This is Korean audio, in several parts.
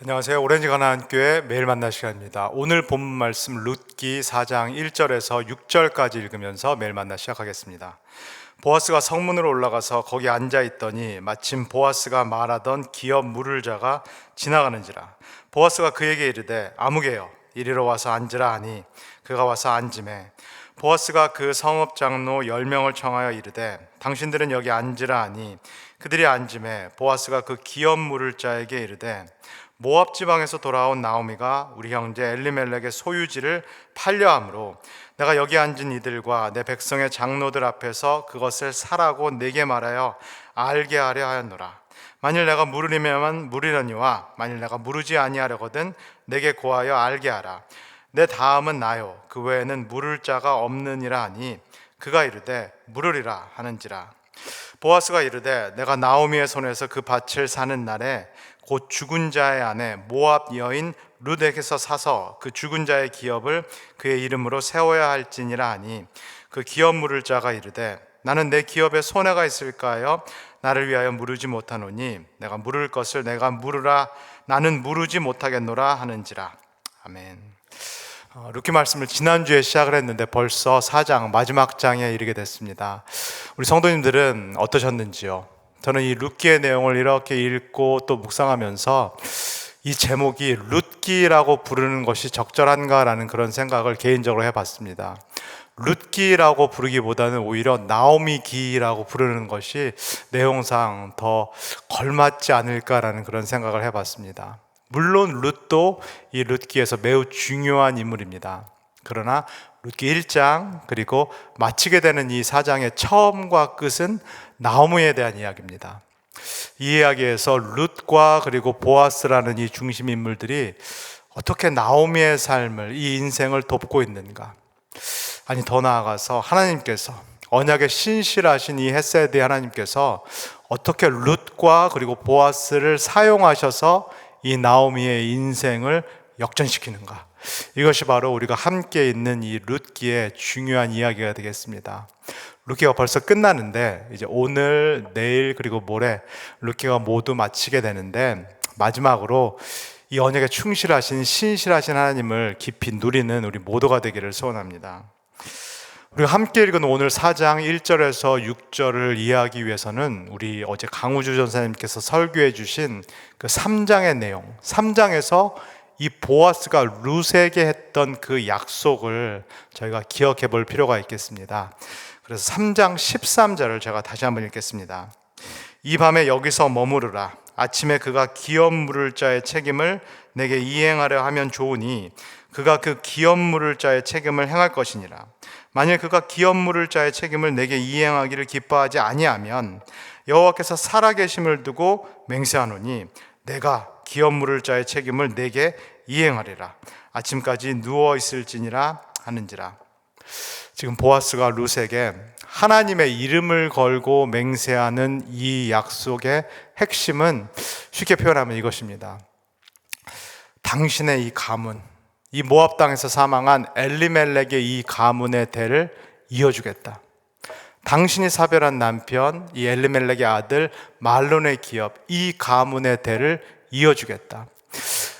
안녕하세요. 오렌지 가나안교회 매일 만날 시간입니다. 오늘 본문 말씀 룻기 4장 1절에서 6절까지 읽으면서 매일 만나 시작하겠습니다. 보아스가 성문으로 올라가서 거기 앉아 있더니 마침 보아스가 말하던 기업 물을 자가 지나가는지라. 보아스가 그에게 이르되 아무개여 이리로 와서 앉으라 하니 그가 와서 앉으매 보아스가 그 성읍 장로 10명을 청하여 이르되 당신들은 여기 앉으라 하니 그들이 앉으매 보아스가 그 기업 물을 자에게 이르되 모압 지방에서 돌아온 나오미가 우리 형제 엘리멜렉의 소유지를 팔려 함으로 내가 여기 앉은 이들과 내 백성의 장로들 앞에서 그것을 사라고 내게 말하여 알게 하려 하였노라. 만일 내가 물으려면 물으려니와 만일 내가 물으지 아니하려거든 내게 고하여 알게 하라. 내 다음은 나요 그 외에는 물을 자가 없느니라 하니 그가 이르되 물으리라 하는지라. 보아스가 이르되 내가 나오미의 손에서 그 밭을 사는 날에 곧 죽은 자의 아내 모압 여인 룻에게서 사서 그 죽은 자의 기업을 그의 이름으로 세워야 할지니라 하니 그 기업 물을 자가 이르되 나는 내 기업에 손해가 있을까 하여 나를 위하여 물으지 못하노니 내가 물을 것을 내가 물으라 나는 물으지 못하겠노라 하는지라. 아멘. 룻기 말씀을 지난주에 시작을 했는데 벌써 4장 마지막 장에 이르게 됐습니다. 우리 성도님들은 어떠셨는지요? 저는 이 룻기의 내용을 이렇게 읽고 또 묵상하면서 이 제목이 룻기라고 부르는 것이 적절한가라는 그런 생각을 개인적으로 해봤습니다. 룻기라고 부르기보다는 오히려 나오미기라고 부르는 것이 내용상 더 걸맞지 않을까라는 그런 생각을 해봤습니다. 물론 룻도 이 룻기에서 매우 중요한 인물입니다. 그러나 룻기 1장 그리고 마치게 되는 이 4장의 처음과 끝은 나오미에 대한 이야기입니다. 이 이야기에서 룻과 그리고 보아스라는 이 중심 인물들이 어떻게 나오미의 삶을, 이 인생을 돕고 있는가. 아니 더 나아가서 하나님께서 언약의 신실하신 이 헤세드 하나님께서 어떻게 룻과 그리고 보아스를 사용하셔서 이 나오미의 인생을 역전시키는가. 이것이 바로 우리가 함께 있는 이 룻기의 중요한 이야기가 되겠습니다. 룻기가 벌써 끝나는데 이제 오늘, 내일 그리고 모레 룻기가 모두 마치게 되는데 마지막으로 이 언약에 충실하신 신실하신 하나님을 깊이 누리는 우리 모두가 되기를 소원합니다. 우리가 함께 읽은 오늘 4장 1절에서 6절을 이해하기 위해서는 우리 어제 강우주 전사님께서 설교해 주신 그 3장의 내용, 3장에서 이 보아스가 룻에게 했던 그 약속을 저희가 기억해 볼 필요가 있겠습니다. 그래서 3장 13절을 제가 다시 한번 읽겠습니다. 이 밤에 여기서 머무르라. 아침에 그가 기업 물을 자의 책임을 내게 이행하려 하면 좋으니 그가 그 기업 물을 자의 책임을 행할 것이니라. 만일 그가 기업 물을 자의 책임을 내게 이행하기를 기뻐하지 아니하면 여호와께서 살아계심을 두고 맹세하노니 내가 기업 물을 자의 책임을 내게 이행하리라. 아침까지 누워 있을지니라 하는지라. 지금 보아스가 룻에게 하나님의 이름을 걸고 맹세하는 이 약속의 핵심은 쉽게 표현하면 이것입니다. 당신의 이 가문, 이 모압 땅에서 사망한 엘리멜렉의 이 가문의 대를 이어주겠다. 당신이 사별한 남편, 이 엘리멜렉의 아들 말론의 기업, 이 가문의 대를 이어주겠다.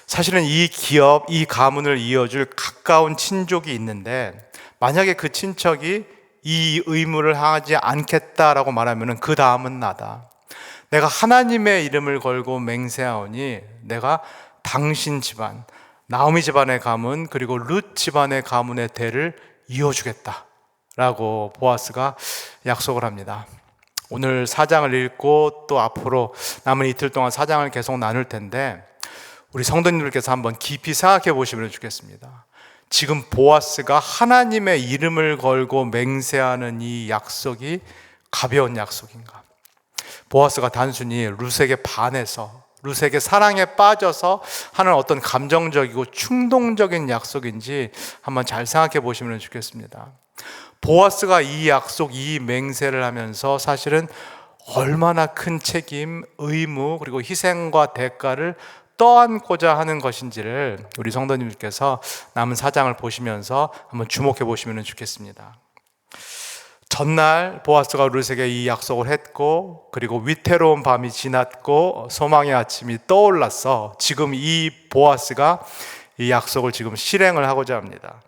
사실은 이 기업, 이 가문을 이어줄 가까운 친족이 있는데 만약에 그 친척이 이 의무를 하지 않겠다라고 말하면 그 다음은 나다. 내가 하나님의 이름을 걸고 맹세하오니 내가 당신 집안, 나오미 집안의 가문 그리고 룻 집안의 가문의 대를 이어주겠다 라고 보아스가 약속을 합니다. 오늘 4장을 읽고 또 앞으로 남은 이틀 동안 4장을 계속 나눌 텐데 우리 성도님들께서 한번 깊이 생각해 보시면 좋겠습니다. 지금 보아스가 하나님의 이름을 걸고 맹세하는 이 약속이 가벼운 약속인가? 보아스가 단순히 룻에게 반해서 룻에게 사랑에 빠져서 하는 어떤 감정적이고 충동적인 약속인지 한번 잘 생각해 보시면 좋겠습니다. 보아스가 이 약속, 이 맹세를 하면서 사실은 얼마나 큰 책임, 의무 그리고 희생과 대가를 떠안고자 하는 것인지를 우리 성도님들께서 남은 4장을 보시면서 한번 주목해 보시면 좋겠습니다. 전날 보아스가 룻에게 이 약속을 했고, 그리고 위태로운 밤이 지났고 소망의 아침이 떠올랐어. 지금 이 보아스가 이 약속을 지금 실행을 하고자 합니다.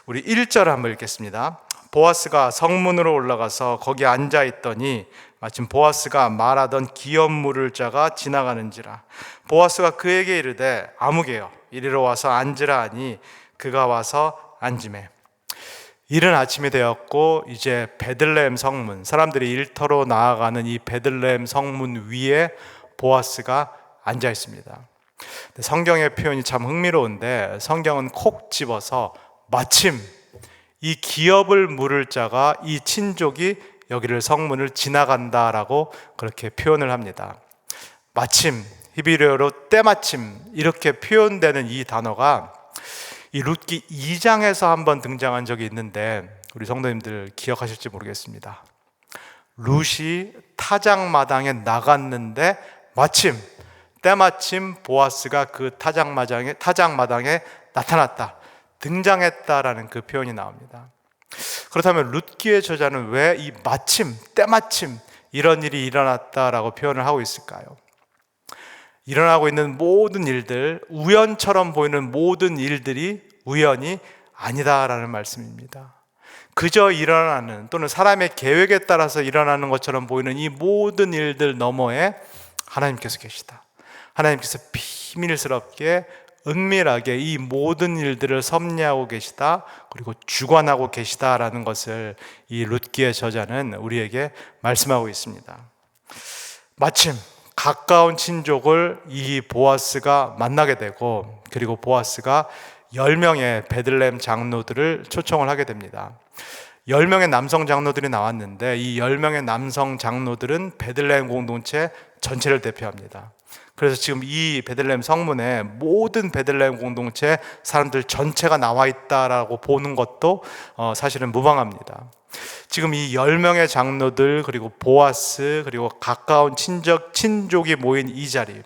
우리 1절 한번 읽겠습니다. 보아스가 성문으로 올라가서 거기 앉아 있더니 마침 보아스가 말하던 기업 물을 자가 지나가는지라. 보아스가 그에게 이르되 아무개여 이리로 와서 앉으라 하니 그가 와서 앉으매. 이른 아침이 되었고 이제 베들레헴 성문, 사람들이 일터로 나아가는 이 베들레헴 성문 위에 보아스가 앉아 있습니다. 성경의 표현이 참 흥미로운데, 성경은 콕 집어서 마침 이 기업을 물을 자가, 이 친족이 여기를 성문을 지나간다라고 그렇게 표현을 합니다. 마침, 히브리어로 때마침 이렇게 표현되는 이 단어가 이 룻기 2장에서 한번 등장한 적이 있는데 우리 성도님들 기억하실지 모르겠습니다. 룻이 타작마당에 나갔는데 마침 때마침 보아스가 그 타작마당에 나타났다, 등장했다라는 그 표현이 나옵니다. 그렇다면 룻기의 저자는 왜 이 마침, 때마침 이런 일이 일어났다라고 표현을 하고 있을까요? 일어나고 있는 모든 일들, 우연처럼 보이는 모든 일들이 우연이 아니다라는 말씀입니다. 그저 일어나는, 또는 사람의 계획에 따라서 일어나는 것처럼 보이는 이 모든 일들 너머에 하나님께서 계시다. 하나님께서 비밀스럽게 은밀하게 이 모든 일들을 섭리하고 계시다, 그리고 주관하고 계시다라는 것을 이 룻기의 저자는 우리에게 말씀하고 있습니다. 마침 가까운 친족을 이 보아스가 만나게 되고, 그리고 보아스가 10명의 베들레헴 장로들을 초청을 하게 됩니다. 10명의 남성 장로들이 나왔는데 이 10명의 남성 장로들은 베들레헴 공동체 전체를 대표합니다. 그래서 지금 이 베들레헴 성문에 모든 베들레헴 공동체 사람들 전체가 나와 있다라고 보는 것도 사실은 무방합니다. 지금 이 10명의 장로들, 그리고 보아스, 그리고 가까운 친족이 모인 이 자리,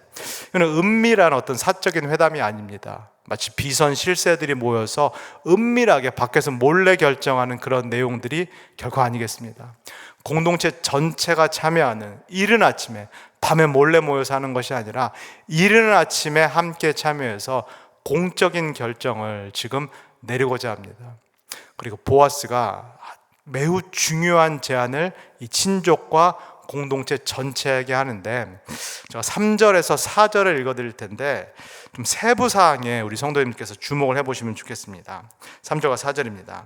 이거는 은밀한 어떤 사적인 회담이 아닙니다. 마치 비선 실세들이 모여서 은밀하게 밖에서 몰래 결정하는 그런 내용들이 결코 아니겠습니다. 공동체 전체가 참여하는, 이른 아침에 밤에 몰래 모여서 하는 것이 아니라 이른 아침에 함께 참여해서 공적인 결정을 지금 내리고자 합니다. 그리고 보아스가 매우 중요한 제안을 이 친족과 공동체 전체에게 하는데, 제가 3절에서 4절을 읽어드릴 텐데 좀 세부사항에 우리 성도님께서 주목을 해보시면 좋겠습니다. 3절과 4절입니다.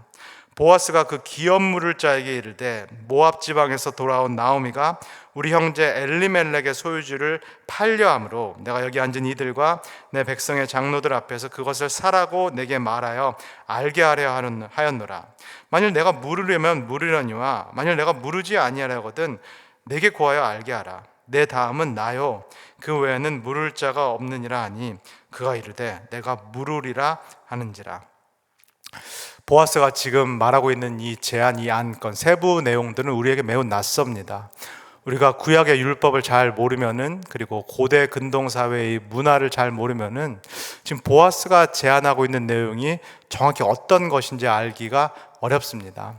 보아스가 그 기업 물을 자에게 이르되 모압 지방에서 돌아온 나오미가 우리 형제 엘리멜렉의 소유주를 팔려 함으로 내가 여기 앉은 이들과 내 백성의 장로들 앞에서 그것을 사라고 내게 말하여 알게 하려 하였노라. 만일 내가 물으려면 물으려니와 만일 내가 물으지 아니하려거든 내게 구하여 알게 하라. 내 다음은 나요 그 외에는 물을 자가 없느니라 하니 그가 이르되 내가 물으리라 하는지라. 보아스가 지금 말하고 있는 이 제안, 이 안건, 세부 내용들은 우리에게 매우 낯섭니다. 우리가 구약의 율법을 잘 모르면은, 그리고 고대 근동사회의 문화를 잘 모르면은 지금 보아스가 제안하고 있는 내용이 정확히 어떤 것인지 알기가 어렵습니다.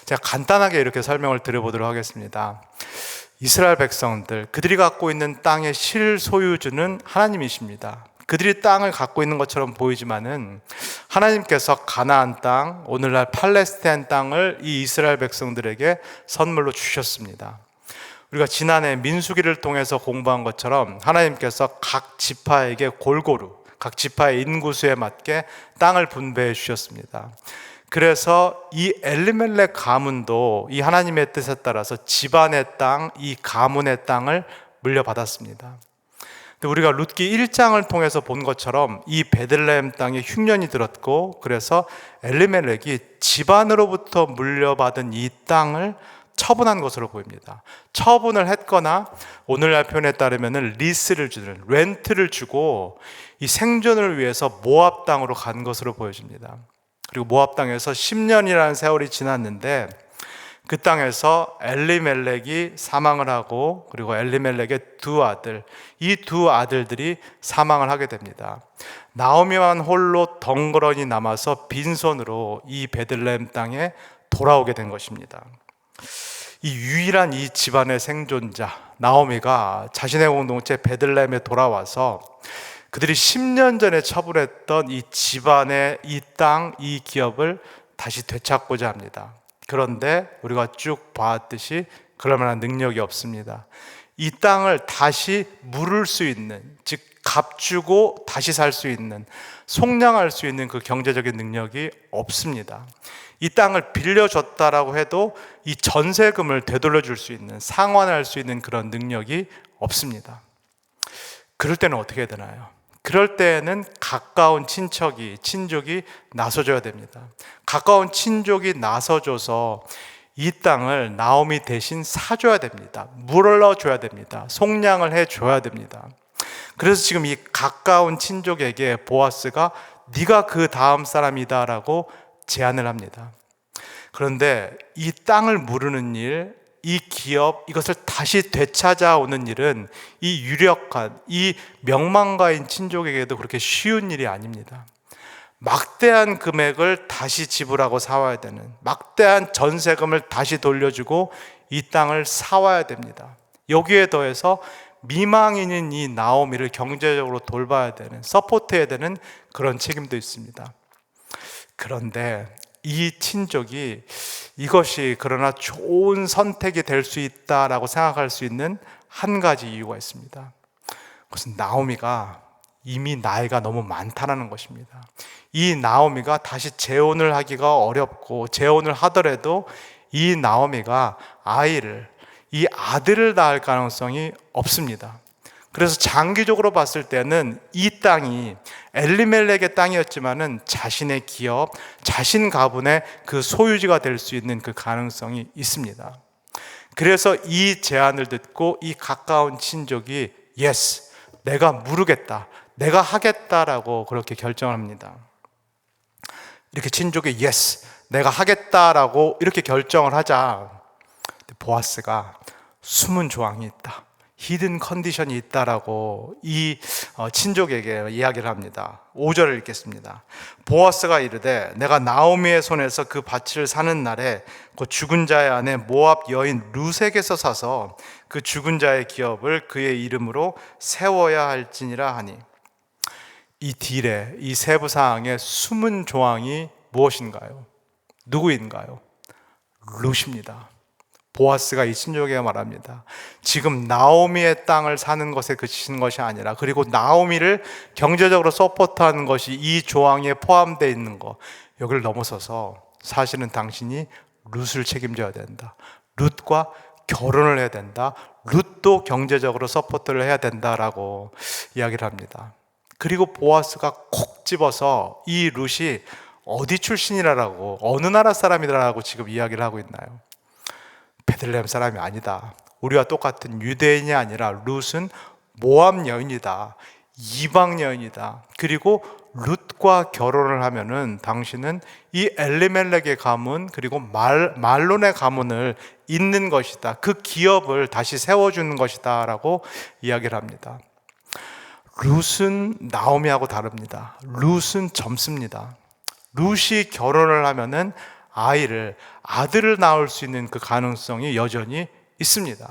제가 간단하게 이렇게 설명을 드려보도록 하겠습니다. 이스라엘 백성들, 그들이 갖고 있는 땅의 실소유주는 하나님이십니다. 그들이 땅을 갖고 있는 것처럼 보이지만은 하나님께서 가나안 땅, 오늘날 팔레스타인 땅을 이 이스라엘 백성들에게 선물로 주셨습니다. 우리가 지난해 민수기를 통해서 공부한 것처럼 하나님께서 각 지파에게 골고루, 각 지파의 인구수에 맞게 땅을 분배해 주셨습니다. 그래서 이 엘리멜렉 가문도 이 하나님의 뜻에 따라서 집안의 땅, 이 가문의 땅을 물려받았습니다. 우리가 룻기 1장을 통해서 본 것처럼 이 베들레헴 땅에 흉년이 들었고, 그래서 엘리멜렉이 집안으로부터 물려받은 이 땅을 처분한 것으로 보입니다. 처분을 했거나 오늘날 표현에 따르면 리스를 주는, 렌트를 주고 이 생존을 위해서 모압 땅으로 간 것으로 보여집니다. 그리고 모압 땅에서 10년이라는 세월이 지났는데 그 땅에서 엘리멜렉이 사망을 하고, 그리고 엘리멜렉의 두 아들, 이 두 아들들이 사망을 하게 됩니다. 나오미만 홀로 덩그러니 남아서 빈손으로 이 베들레헴 땅에 돌아오게 된 것입니다. 이 유일한 이 집안의 생존자 나오미가 자신의 공동체 베들레헴에 돌아와서 그들이 10년 전에 처분했던 이 집안의 이 땅, 이 기업을 다시 되찾고자 합니다. 그런데 우리가 쭉 봤듯이 그럴 만한 능력이 없습니다. 이 땅을 다시 물을 수 있는, 즉 값주고 다시 살 수 있는, 속량할 수 있는 그 경제적인 능력이 없습니다. 이 땅을 빌려줬다라고 해도 이 전세금을 되돌려 줄 수 있는, 상환할 수 있는 그런 능력이 없습니다. 그럴 때는 어떻게 해야 되나요? 그럴 때에는 가까운 친족이 나서줘야 됩니다. 가까운 친족이 나서줘서 이 땅을 나오미 대신 사줘야 됩니다. 물러줘야 됩니다. 속량을 해줘야 됩니다. 그래서 지금 이 가까운 친족에게 보아스가 네가 그 다음 사람이다 라고 제안을 합니다. 그런데 이 땅을 무르는 일, 이 기업, 이것을 다시 되찾아오는 일은 이 유력한, 이 명망가인 친족에게도 그렇게 쉬운 일이 아닙니다. 막대한 금액을 다시 지불하고 사와야 되는, 막대한 전세금을 다시 돌려주고 이 땅을 사와야 됩니다. 여기에 더해서 미망인인 이 나오미를 경제적으로 돌봐야 되는, 서포트해야 되는 그런 책임도 있습니다. 그런데 이 친족이 이것이 그러나 좋은 선택이 될 수 있다라고 생각할 수 있는 한 가지 이유가 있습니다. 그것은 나오미가 이미 나이가 너무 많다는 것입니다. 이 나오미가 다시 재혼을 하기가 어렵고, 재혼을 하더라도 이 나오미가 이 아들을 낳을 가능성이 없습니다. 그래서 장기적으로 봤을 때는 이 땅이 엘리멜렉의 땅이었지만은 자신의 기업, 자신 가문의 그 소유지가 될 수 있는 그 가능성이 있습니다. 그래서 이 제안을 듣고 이 가까운 친족이 yes, 내가 무르겠다, 내가 하겠다라고 그렇게 결정을 합니다. 이렇게 친족이 yes, 내가 하겠다라고 이렇게 결정을 하자 보아스가 숨은 조항이 있다, 히든 컨디션이 있다라고 이 친족에게 이야기를 합니다. 5절을 읽겠습니다. 보아스가 이르되 내가 나오미의 손에서 그 밭을 사는 날에 그 죽은 자의 아내 모압 여인 룻에게서 사서 그 죽은 자의 기업을 그의 이름으로 세워야 할지니라 하니, 이 딜의 이 세부 사항의 숨은 조항이 무엇인가요? 누구인가요? 룻입니다. 보아스가 이 친족에게 말합니다. 지금 나오미의 땅을 사는 것에 그치는 것이 아니라, 그리고 나오미를 경제적으로 서포트하는 것이 이 조항에 포함되어 있는 것, 여기를 넘어서서 사실은 당신이 룻을 책임져야 된다, 룻과 결혼을 해야 된다, 룻도 경제적으로 서포트를 해야 된다라고 이야기를 합니다. 그리고 보아스가 콕 집어서 이 룻이 어디 출신이라고, 어느 나라 사람이라고 지금 이야기를 하고 있나요? 베들레헴 사람이 아니다, 우리와 똑같은 유대인이 아니라 룻은 모압 여인이다, 이방 여인이다. 그리고 룻과 결혼을 하면은 당신은 이 엘리멜렉의 가문, 그리고 말론의 가문을 잇는 것이다, 그 기업을 다시 세워주는 것이다 라고 이야기를 합니다. 룻은 나오미하고 다릅니다. 룻은 젊습니다. 룻이 결혼을 하면은 아들을 낳을 수 있는 그 가능성이 여전히 있습니다.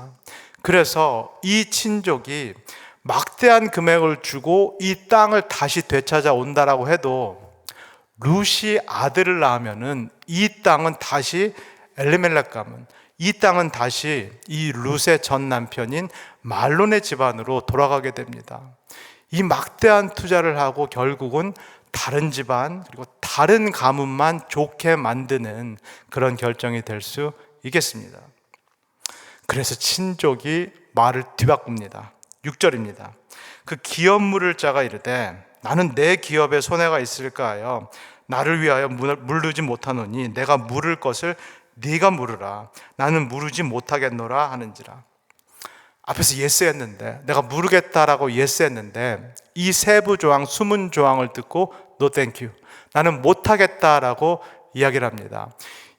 그래서 이 친족이 막대한 금액을 주고 이 땅을 다시 되찾아 온다라고 해도 룻이 아들을 낳으면은 이 땅은 다시 엘리멜렉 가문, 이 땅은 다시 이 룻의 전 남편인 말론의 집안으로 돌아가게 됩니다. 이 막대한 투자를 하고 결국은 다른 집안, 그리고 다른 가문만 좋게 만드는 그런 결정이 될 수 있겠습니다. 그래서 친족이 말을 뒤바꿉니다. 6절입니다. 그 기업 물을 자가 이르되 나는 내 기업에 손해가 있을까 하여 나를 위하여 물르지 못하노니 내가 물을 것을 네가 물으라, 나는 무르지 못하겠노라 하는지라. 앞에서 예스 했는데, 내가 무르겠다라고 예스 했는데, 이 세부 조항, 숨은 조항을 듣고 no thank you, 나는 못하겠다라고 이야기를 합니다.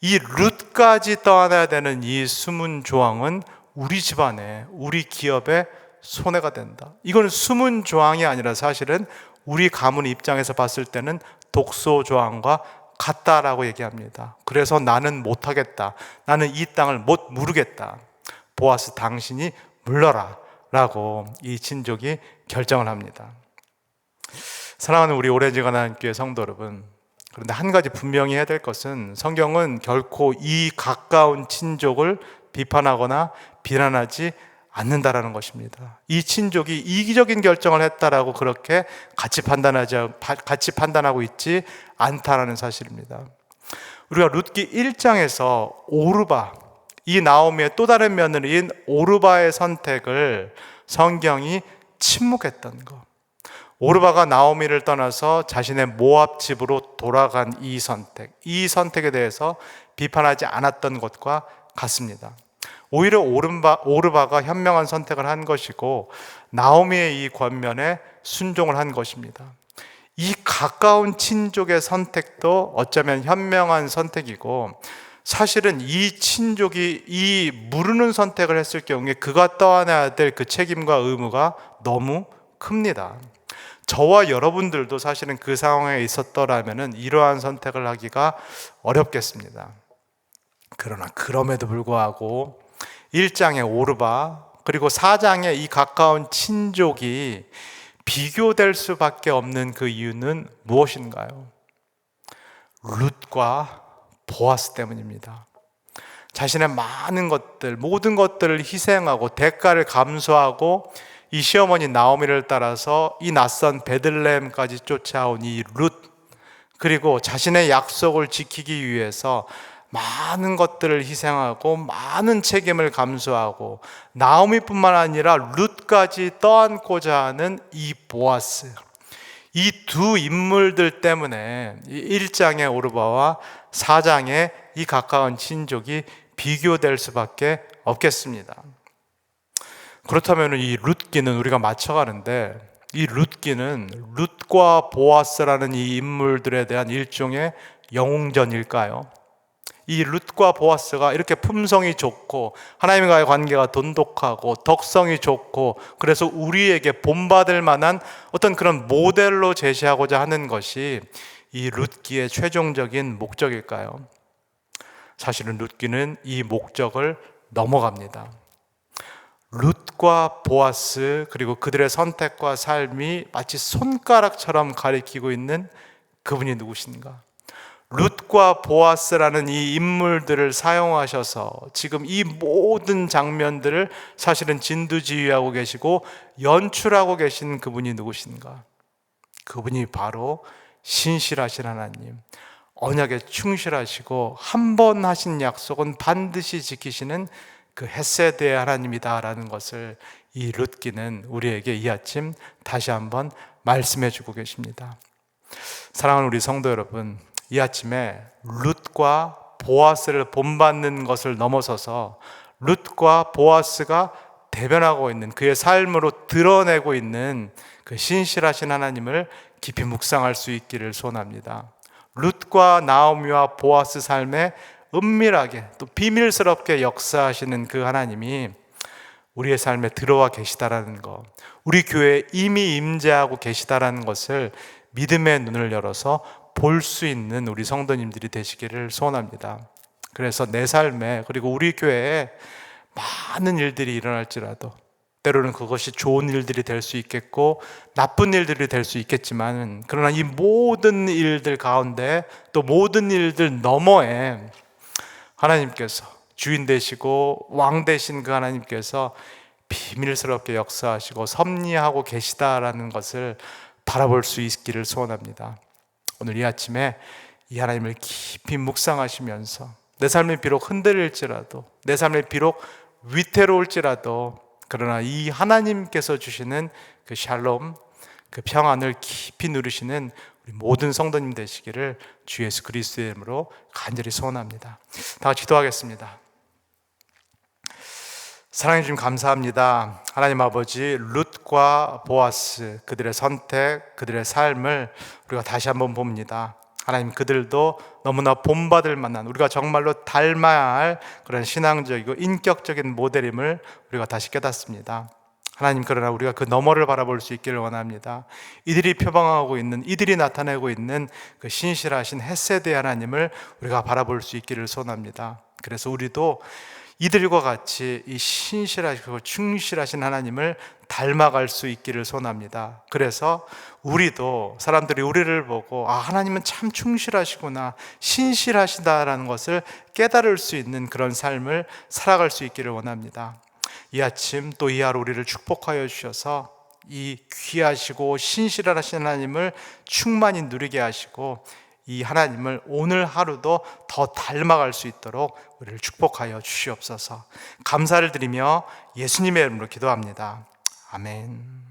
이 룻까지 떠안아야 되는 이 숨은 조항은 우리 집안에, 우리 기업에 손해가 된다. 이건 숨은 조항이 아니라 사실은 우리 가문 입장에서 봤을 때는 독소 조항과 같다라고 얘기합니다. 그래서 나는 못하겠다. 나는 이 땅을 못 무르겠다. 보아스 당신이 물러라 라고 이 친족이 결정을 합니다. 사랑하는 우리 오렌지 가나안교회 성도 여러분, 그런데 한 가지 분명히 해야 될 것은 성경은 결코 이 가까운 친족을 비판하거나 비난하지 않는다라는 것입니다. 이 친족이 이기적인 결정을 했다라고 그렇게 같이 판단하고 있지 않다라는 사실입니다. 우리가 룻기 1장에서 오르바, 이 나오미의 또 다른 며느리인 오르바의 선택을 성경이 침묵했던 것, 오르바가 나오미를 떠나서 자신의 모압 집으로 돌아간 이 선택에 대해서 비판하지 않았던 것과 같습니다. 오히려 오르바가 현명한 선택을 한 것이고 나오미의 이 권면에 순종을 한 것입니다. 이 가까운 친족의 선택도 어쩌면 현명한 선택이고, 사실은 이 친족이 이 무르는 선택을 했을 경우에 그가 떠안아야 될 그 책임과 의무가 너무 큽니다. 저와 여러분들도 사실은 그 상황에 있었더라면 이러한 선택을 하기가 어렵겠습니다. 그러나 그럼에도 불구하고 1장의 오르바 그리고 4장의 이 가까운 친족이 비교될 수밖에 없는 그 이유는 무엇인가요? 룻과 보아스 때문입니다. 자신의 많은 것들, 모든 것들을 희생하고 대가를 감수하고 이 시어머니 나오미를 따라서 이 낯선 베들레헴까지 쫓아온 이 룻, 그리고 자신의 약속을 지키기 위해서 많은 것들을 희생하고 많은 책임을 감수하고 나오미뿐만 아니라 룻까지 떠안고자 하는 이 보아스, 이 두 인물들 때문에 1장의 오르바와 4장의 이 가까운 친족이 비교될 수밖에 없겠습니다. 그렇다면 이 룻기는 우리가 맞춰가는데, 이 룻기는 룻과 보아스라는 이 인물들에 대한 일종의 영웅전일까요? 이 룻과 보아스가 이렇게 품성이 좋고 하나님과의 관계가 돈독하고 덕성이 좋고 그래서 우리에게 본받을 만한 어떤 그런 모델로 제시하고자 하는 것이 이 룻기의 최종적인 목적일까요? 사실은 룻기는 이 목적을 넘어갑니다. 룻과 보아스 그리고 그들의 선택과 삶이 마치 손가락처럼 가리키고 있는 그분이 누구신가? 룻과 보아스라는 이 인물들을 사용하셔서 지금 이 모든 장면들을 사실은 진두지휘하고 계시고 연출하고 계신 그분이 누구신가? 그분이 바로 신실하신 하나님, 언약에 충실하시고 한 번 하신 약속은 반드시 지키시는 그 헤세드의 하나님이다라는 것을 이 룻기는 우리에게 이 아침 다시 한번 말씀해 주고 계십니다. 사랑하는 우리 성도 여러분, 이 아침에 룻과 보아스를 본받는 것을 넘어서서 룻과 보아스가 대변하고 있는, 그의 삶으로 드러내고 있는 그 신실하신 하나님을 깊이 묵상할 수 있기를 소원합니다. 룻과 나오미와 보아스 삶에 은밀하게 또 비밀스럽게 역사하시는 그 하나님이 우리의 삶에 들어와 계시다라는 것, 우리 교회에 이미 임재하고 계시다라는 것을 믿음의 눈을 열어서 볼 수 있는 우리 성도님들이 되시기를 소원합니다. 그래서 내 삶에, 그리고 우리 교회에 많은 일들이 일어날지라도 때로는 그것이 좋은 일들이 될 수 있겠고 나쁜 일들이 될 수 있겠지만, 그러나 이 모든 일들 가운데 또 모든 일들 너머에 하나님께서, 주인 되시고 왕 되신 그 하나님께서 비밀스럽게 역사하시고 섭리하고 계시다라는 것을 바라볼 수 있기를 소원합니다. 오늘 이 아침에 이 하나님을 깊이 묵상하시면서 내 삶이 비록 흔들릴지라도, 내 삶이 비록 위태로울지라도, 그러나 이 하나님께서 주시는 그 샬롬, 그 평안을 깊이 누리시는 우리 모든 성도님 되시기를 주 예수 그리스도의 이름으로 간절히 소원합니다. 다 같이 기도하겠습니다. 사랑해 주님 감사합니다. 하나님 아버지, 룻과 보아스, 그들의 선택, 그들의 삶을 우리가 다시 한번 봅니다. 하나님, 그들도 너무나 본받을 만한, 우리가 정말로 닮아야 할 그런 신앙적이고 인격적인 모델임을 우리가 다시 깨닫습니다. 하나님, 그러나 우리가 그 너머를 바라볼 수 있기를 원합니다. 이들이 표방하고 있는, 이들이 나타내고 있는 그 신실하신 헤세드의 하나님을 우리가 바라볼 수 있기를 소원합니다. 그래서 우리도 이들과 같이 이 신실하시고 충실하신 하나님을 닮아갈 수 있기를 소원합니다. 그래서 우리도 사람들이 우리를 보고 하나님은 참 충실하시구나, 신실하시다라는 것을 깨달을 수 있는 그런 삶을 살아갈 수 있기를 원합니다. 이 아침 또 이 하루 우리를 축복하여 주셔서 이 귀하시고 신실하신 하나님을 충만히 누리게 하시고 이 하나님을 오늘 하루도 더 닮아갈 수 있도록 우리를 축복하여 주시옵소서. 감사를 드리며 예수님의 이름으로 기도합니다. 아멘.